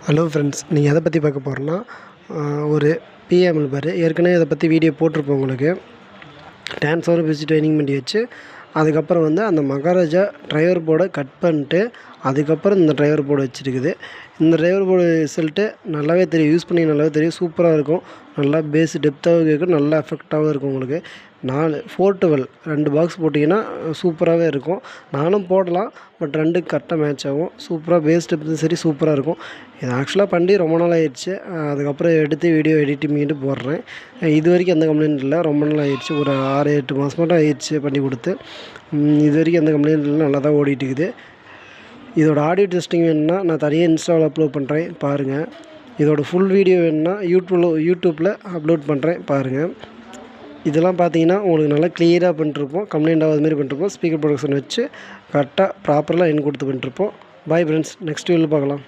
Hello friends, நீங்கள் எதை பற்றி பார்க்க போகிறோன்னா ஒரு பிஎம்எல் பாரு. ஏற்கனவே இதை பற்றி வீடியோ போட்டிருப்போம் உங்களுக்கு. ட்ரான்ஸ்ஃபார்மர் வச்சு ட்ரைனிங் பண்ணி வச்சு அதுக்கப்புறம் அந்த மகாராஜா டிரைவர் போர்டை கட் பண்ணிட்டு அதுக்கப்புறம் இந்த டிரைவர் போர்டு வச்சுருக்குது. இந்த டிரைவர் போர்டு ரிசல்ட்டு நல்லாவே தெரியும், யூஸ் பண்ணி நல்லாவே தெரியும். சூப்பராக இருக்கும், நல்லா பேஸ் டெப்த்தாகவும் இருக்கும், நல்லா எஃபெக்டாகவும் இருக்கும். உங்களுக்கு 412 2 பாக்ஸ் போட்டிங்கன்னா சூப்பராகவே இருக்கும். நானும் போடலாம், பட் 2 கரெக்டாக மேட்ச் ஆகும். சூப்பராக பேஸ் டெப்த்தும் சரி சூப்பராக இருக்கும். இது ஆக்சுவலாக பண்ணி ரொம்ப நாள் ஆயிடுச்சு. அதுக்கப்புறம் எடுத்து வீடியோ எடிட்டிங் பண்ணிட்டு போடுறேன். இது வரைக்கும் எந்த கம்ப்ளைண்ட் இல்லை. ரொம்ப நாள் ஆயிடுச்சு, ஒரு 6-8 மாதம் மட்டும் ஆயிடுச்சு பண்ணி கொடுத்து. இது வரைக்கும் எந்த கம்ப்ளைண்ட் இல்லை, நல்லா தான் ஓடிட்டுருக்குது. இதோட ஆடியோ டெஸ்டிங் வேணும்னா நான் தனியாக இன்ஸ்டாவில் அப்லோட் பண்ணுறேன், பாருங்கள். இதோட ஃபுல் வீடியோ வேணும்னா யூடியூப்பில் அப்லோட் பண்ணுறேன், பாருங்கள். இதெல்லாம் பார்த்தீங்கன்னா உங்களுக்கு நல்லா கிளியராக பண்ணிட்டுருப்போம், கம்ப்ளைண்ட் ஆகாத மாதிரி பண்ணிட்டுருப்போம். ஸ்பீக்கர் ப்ரொடக்ஷன் வச்சு கரெக்டாக ப்ராப்பராக லைன் கொடுத்து பண்ணிட்டுருப்போம். பாய் ஃப்ரெண்ட்ஸ், நெக்ஸ்ட் வீடியோவில் பார்க்கலாம்.